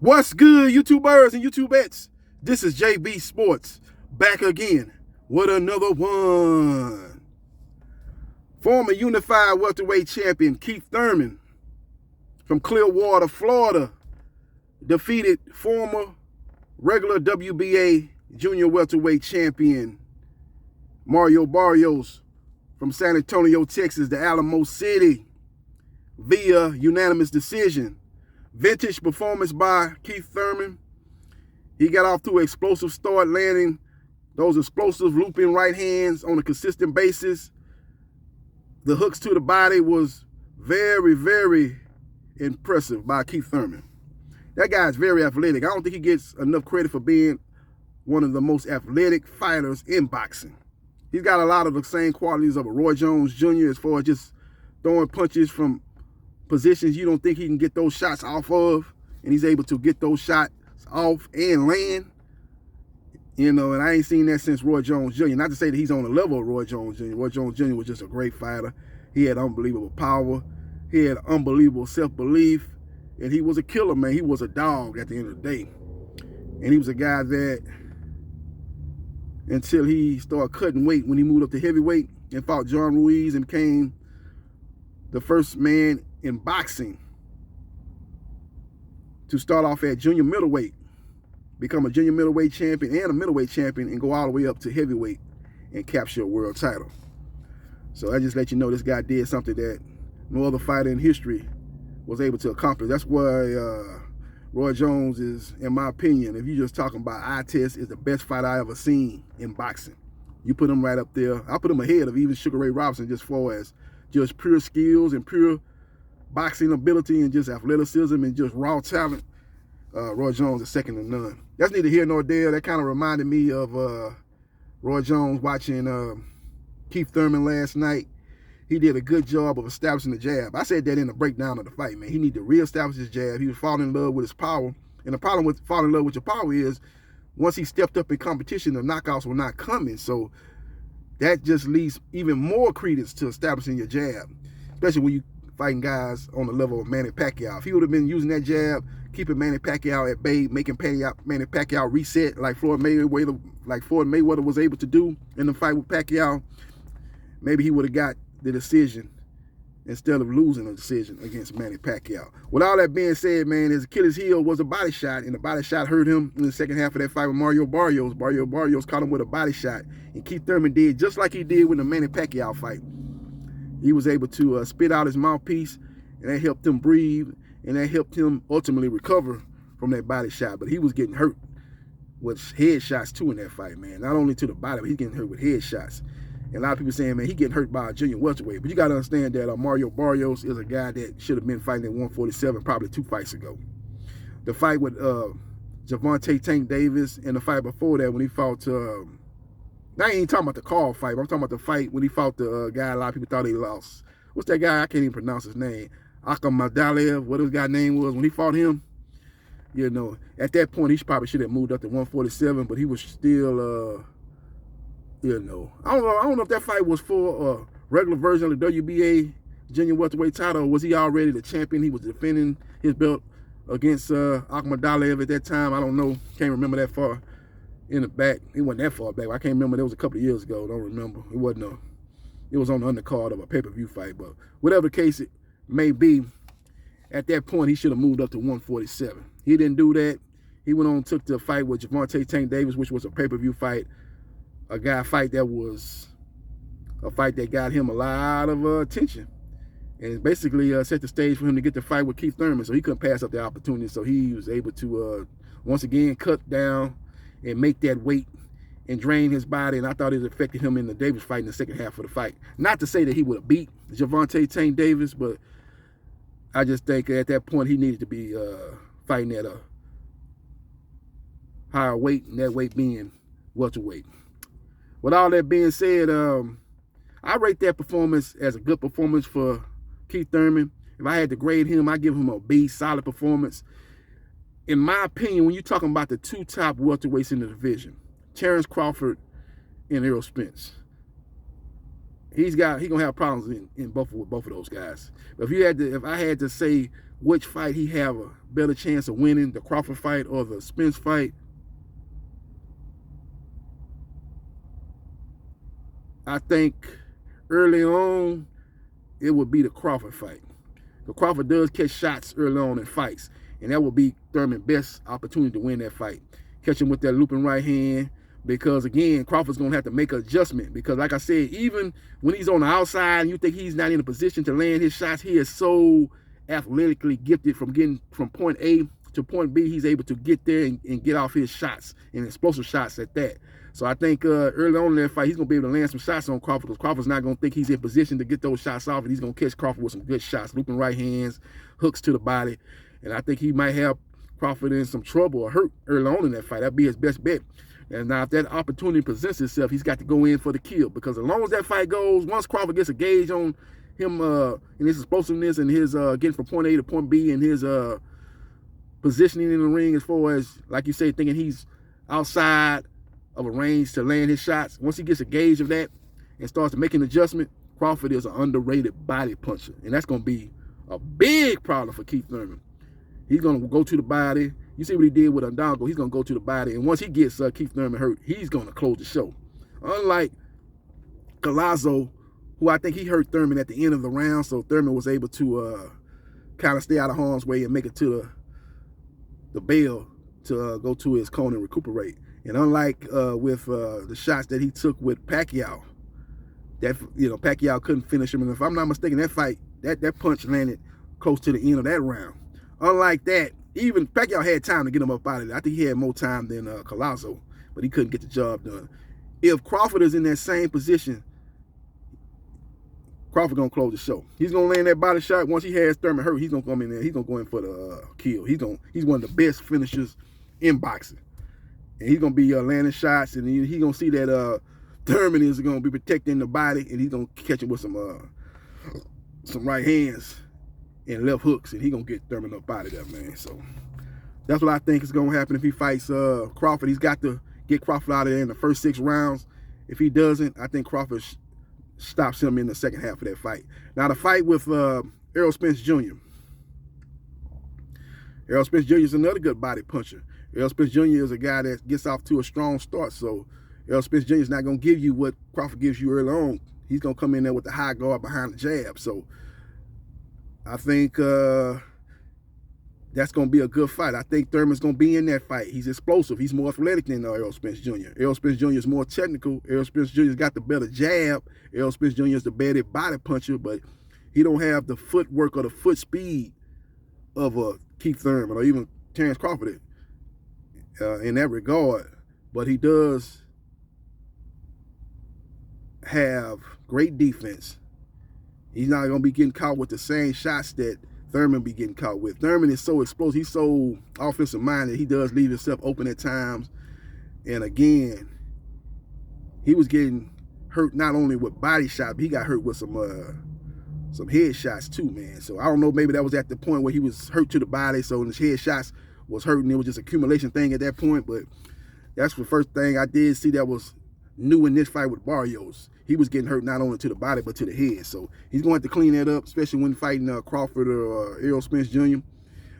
What's good, YouTubers and YouTubettes? This is JB Sports back again with another one. Former unified welterweight champion Keith Thurman from Clearwater, Florida, defeated former regular WBA junior welterweight champion Mario Barrios from San Antonio, Texas, to Alamo City via unanimous decision. Vintage performance by Keith Thurman. He got off to an explosive start, landing those explosive looping right hands on a consistent basis. The hooks to the body was very, very impressive by Keith Thurman. That guy's very athletic. I don't think he gets enough credit for being one of the most athletic fighters in boxing. He's got a lot of the same qualities of a Roy Jones Jr. as far as just throwing punches from positions you don't think he can get those shots off of, and he's able to get those shots off and land. And I ain't seen that since Roy Jones Jr. Not to say that he's on the level of Roy Jones Jr. Roy Jones Jr. was just a great fighter. He had unbelievable power. He had unbelievable self-belief. And he was a killer, man. He was a dog at the end of the day. And he was a guy that, until he started cutting weight, when he moved up to heavyweight and fought John Ruiz and became the first man in boxing to start off at junior middleweight, become a junior middleweight champion and a middleweight champion, and go all the way up to heavyweight and capture a world title. So I just let you know this guy did something that no other fighter in history was able to accomplish. That's why Roy Jones is, in my opinion, if you're just talking about eye test, is the best fighter I ever seen in boxing. You put him right up there. I put him ahead of even Sugar Ray Robinson, just far as just pure skills and pure boxing ability and just athleticism and just raw talent. Roy Jones is second to none. That's neither here nor there. That kind of reminded me of Roy Jones watching Keith Thurman last night. He did a good job of establishing the jab. I said that in the breakdown of the fight, man. He needed to reestablish his jab. He was falling in love with his power. And the problem with falling in love with your power is once he stepped up in competition, the knockouts were not coming. So that just leads even more credence to establishing your jab, especially when you fighting guys on the level of Manny Pacquiao. If he would have been using that jab, keeping Manny Pacquiao at bay, making Manny Pacquiao reset like Floyd Mayweather was able to do in the fight with Pacquiao, maybe he would have got the decision instead of losing a decision against Manny Pacquiao. With all that being said, man, his Achilles heel was a body shot, and the body shot hurt him in the second half of that fight with Mario Barrios. Mario Barrios caught him with a body shot, and Keith Thurman did just like he did with the Manny Pacquiao fight. He was able to spit out his mouthpiece, and that helped him breathe, and that helped him ultimately recover from that body shot. But he was getting hurt with head shots too in that fight, man. Not only to the body, but he's getting hurt with head shots. And a lot of people saying, man, he getting hurt by a junior welterweight. But you got to understand that Mario Barrios is a guy that should have been fighting at 147 probably 2 fights ago. The fight with Gervonta Tank Davis and the fight before that when he fought, I ain't talking about the Carl fight, but I'm talking about the fight when he fought the guy a lot of people thought he lost. What's that guy? I can't even pronounce his name. Akamadalev, what his guy's name was when he fought him. At that point, he probably should have moved up to 147, but he was still... I don't know if that fight was for a regular version of the WBA junior welterweight title, or was he already the champion? He was defending his belt against Akhmadaliev at that time. I don't know. Can't remember that far in the back. It wasn't that far back. I can't remember. That was a couple of years ago. Don't remember. It was on the undercard of a pay-per-view fight. But whatever the case it may be, at that point, he should have moved up to 147. He didn't do that. He went on and took the fight with Gervonta Tank Davis, which was a pay-per-view fight. A fight that was a fight that got him a lot of attention, and basically set the stage for him to get the fight with Keith Thurman. So he couldn't pass up the opportunity. So he was able to once again cut down and make that weight and drain his body. And I thought it affected him in the Davis fight in the second half of the fight. Not to say that he would have beat Gervonta Tank Davis, but I just think at that point he needed to be fighting at a higher weight, and that weight being welterweight. With all that being said, I rate that performance as a good performance for Keith Thurman. If I had to grade him, I give him a B, solid performance. In my opinion, when you're talking about the 2 top welterweights in the division, Terrence Crawford and Errol Spence, he gonna have problems in both of those guys. But if I had to say which fight he have a better chance of winning, the Crawford fight or the Spence fight, I think early on it would be the Crawford fight. The Crawford does catch shots early on in fights, and that would be Thurman's best opportunity to win that fight. Catch him with that looping right hand, because again, Crawford's gonna have to make an adjustment, because like I said, even when he's on the outside and you think he's not in a position to land his shots, he is so athletically gifted from getting from point A to point B. He's able to get there and get off his shots, and explosive shots at that. So I think early on in that fight, he's going to be able to land some shots on Crawford, because Crawford's not going to think he's in position to get those shots off, and he's going to catch Crawford with some good shots, looping right hands, hooks to the body. And I think he might have Crawford in some trouble or hurt early on in that fight. That'd be his best bet. And now if that opportunity presents itself, he's got to go in for the kill, because as long as that fight goes, once Crawford gets a gauge on him and his explosiveness and his getting from point A to point B and his positioning in the ring, as far as, like you say, thinking he's outside of a range to land his shots, once he gets a gauge of that and starts to make an adjustment, Crawford is an underrated body puncher, and that's going to be a big problem for Keith Thurman. He's going to go to the body. You see what he did with Undango. He's going to go to the body, and once he gets Keith Thurman hurt, he's going to close the show. Unlike Collazo, who I think he hurt Thurman at the end of the round, so Thurman was able to kind of stay out of harm's way and make it to the bail to go to his corner and recuperate. And unlike with the shots that he took with Pacquiao, that Pacquiao couldn't finish him. And if I'm not mistaken, that fight, that punch landed close to the end of that round. Unlike that, even Pacquiao had time to get him up out of there. I think he had more time than Collazo, but he couldn't get the job done. If Crawford is in that same position, Crawford gonna close the show. He's gonna land that body shot. Once he has Thurman hurt, he's gonna come in there. He's gonna go in for the kill. He's one of the best finishers in boxing. And he's going to be landing shots, and he's going to see that Thurman is going to be protecting the body, and he's going to catch him with some right hands and left hooks, and he's going to get Thurman up out of there, man. So that's what I think is going to happen if he fights Crawford. He's got to get Crawford out of there in the first 6 rounds. If he doesn't, I think Crawford stops him in the second half of that fight. Now, the fight with Errol Spence Jr. Errol Spence Jr. is another good body puncher. Errol Spence Jr. is a guy that gets off to a strong start, so Errol Spence Jr. is not going to give you what Crawford gives you early on. He's going to come in there with the high guard behind the jab. So I think that's going to be a good fight. I think Thurman's going to be in that fight. He's explosive. He's more athletic than Errol Spence Jr. Errol Spence Jr. is more technical. Errol Spence Jr. has got the better jab. Errol Spence Jr. is the better body puncher, but he don't have the footwork or the foot speed of Keith Thurman or even Terrence Crawford in that regard. But he does have great defense. He's not going to be getting caught with the same shots that Thurman be getting caught with. Thurman is so explosive. He's so offensive minded. He does leave himself open at times. And again, he was getting hurt not only with body shots, but he got hurt with some head shots too, man. So I don't know, maybe that was at the point where he was hurt to the body, so his head shots was hurting. It was just accumulation thing at that point. But that's the first thing I did see that was new in this fight with Barrios. He was getting hurt not only to the body, but to the head. So he's going to have to clean that up, especially when fighting Crawford or Errol Spence Jr.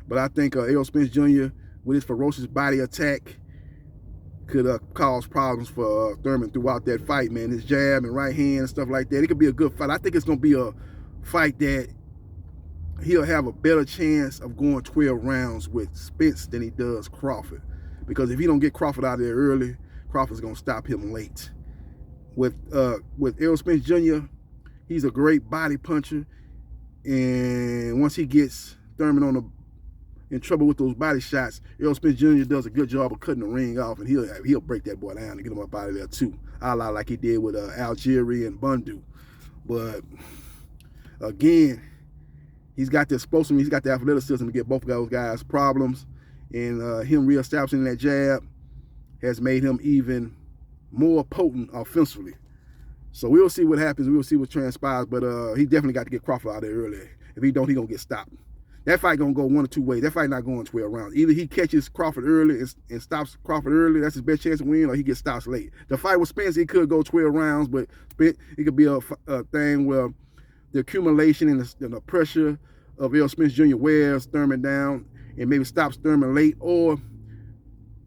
But I think Errol Spence Jr., with his ferocious body attack, could cause problems for Thurman throughout that fight, man. His jab and right hand and stuff like that. It could be a good fight. I think it's going to be a fight that he'll have a better chance of going 12 rounds with Spence than he does Crawford. Because if he don't get Crawford out of there early, Crawford's going to stop him late. With Errol Spence Jr., he's a great body puncher, and once he gets Thurman in trouble with those body shots, Errol Spence Jr. does a good job of cutting the ring off, and he'll break that boy down and get him up out of there too, a la like he did with Algieri and Bundu. But again, he's got the explosiveness, he's got the athleticism to get both of those guys problems, and him reestablishing that jab has made him even more potent offensively. So we'll see what happens. We'll see what transpires. But he definitely got to get Crawford out of there early. If he don't, he's going to get stopped. That fight going to go one or two ways. That fight not going 12 rounds. Either he catches Crawford early and stops Crawford early. That's his best chance to win, or he gets stopped late. The fight with Spence, it could go 12 rounds, but it could be a thing where the accumulation and the pressure of Errol Spence Jr. wears Thurman down and maybe stops Thurman late, or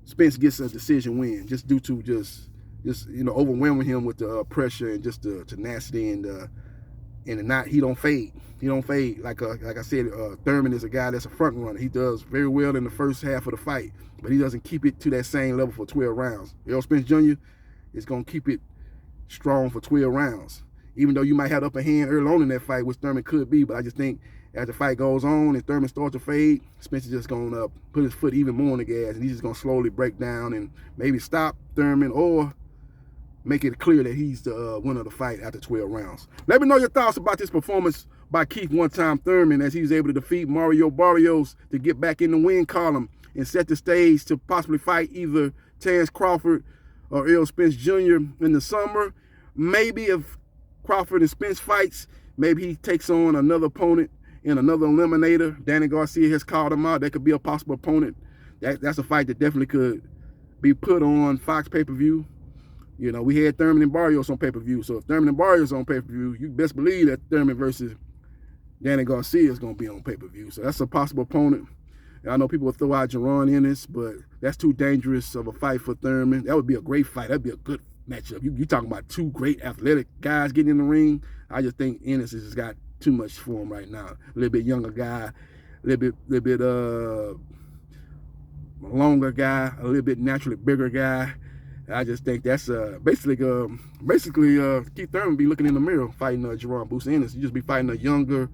Spence gets a decision win just due to just overwhelming him with the pressure and just the tenacity and he don't fade. He don't fade. Like I said, Thurman is a guy that's a front runner. He does very well in the first half of the fight, but he doesn't keep it to that same level for 12 rounds. Errol Spence Jr. is going to keep it strong for 12 rounds. Even though you might have the upper hand early on in that fight, which Thurman could be, but I just think as the fight goes on and Thurman starts to fade, Spence is just going to put his foot even more on the gas, and he's just going to slowly break down and maybe stop Thurman or make it clear that he's the winner of the fight after 12 rounds. Let me know your thoughts about this performance by Keith one-time Thurman as he was able to defeat Barrios to get back in the win column and set the stage to possibly fight either Terrence Crawford or Errol Spence Jr. in the summer. Maybe if Crawford and Spence fights, maybe he takes on another opponent in another eliminator. Danny Garcia has called him out. That could be a possible opponent. That's a fight that definitely could be put on Fox pay-per-view. You know, we had Thurman and Barrios on pay-per-view. So if Thurman and Barrios on pay-per-view, you best believe that Thurman versus Danny Garcia is going to be on pay-per-view. So that's a possible opponent. And I know people will throw out Jaron Ennis, but that's too dangerous of a fight for Thurman. That would be a great fight. That'd be a good matchup. You talking about two great athletic guys getting in the ring. I just think Ennis has just got too much for him right now. A little bit younger guy, a little bit longer guy, a little bit naturally bigger guy. I just think that's basically Keith Thurman be looking in the mirror fighting Jaron Bruce Ennis. You just be fighting a younger,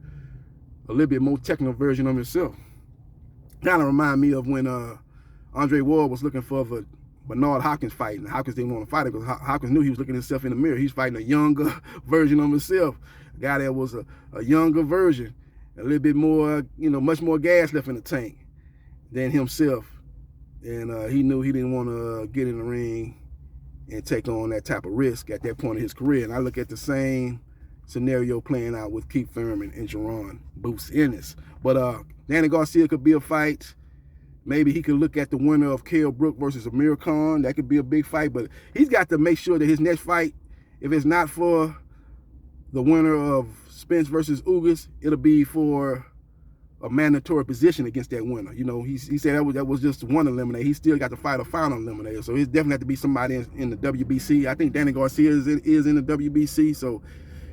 a little bit more technical version of himself. Kind of remind me of when Andre Ward was looking for the Bernard Hopkins fight, and Hopkins didn't want to fight it because Hopkins knew he was looking at himself in the mirror. He's fighting a younger version of himself, a guy that was a younger version, a little bit more, much more gas left in the tank than himself. And he knew he didn't want to get in the ring and take on that type of risk at that point in his career. And I look at the same scenario playing out with Keith Thurman and Jaron Bruce Ennis. But Danny Garcia could be a fight. Maybe he could look at the winner of Kell Brook versus Amir Khan. That could be a big fight. But he's got to make sure that his next fight, if it's not for the winner of Spence versus Ugas, it'll be for a mandatory position against that winner. He said that was just one eliminator. He still got to fight a final eliminator. So he's definitely have to be somebody in the WBC. I think Danny Garcia is in the WBC. So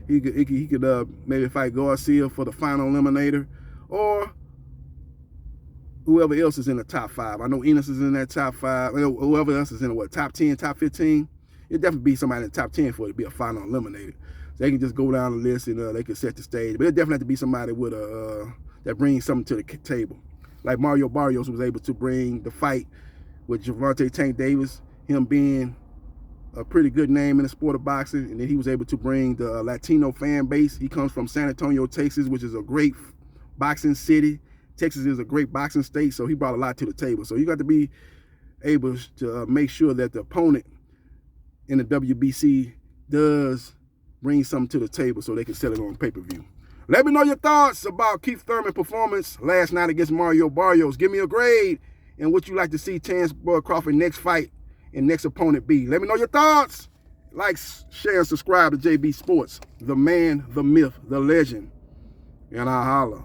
he could maybe fight Garcia for the final eliminator, or whoever else is in the top 5. I know Enos is in that top 5. Whoever else is in the top 10, top 15. It'd definitely be somebody in the top 10 for it to be a final eliminator. So they can just go down the list and they can set the stage. But it definitely have to be somebody with that brings something to the table. Like Mario Barrios was able to bring the fight with Gervonta Tank Davis, him being a pretty good name in the sport of boxing, and then he was able to bring the Latino fan base. He comes from San Antonio, Texas, which is a great boxing city. Texas is a great boxing state, so he brought a lot to the table. So you got to be able to make sure that the opponent in the WBC does bring something to the table so they can sell it on pay-per-view. Let me know your thoughts about Keith Thurman's performance last night against Mario Barrios. Give me a grade and what you like to see Terrence Crawford next fight and next opponent be. Let me know your thoughts. Like, share, and subscribe to JB Sports, the man, the myth, the legend. And I'll holla.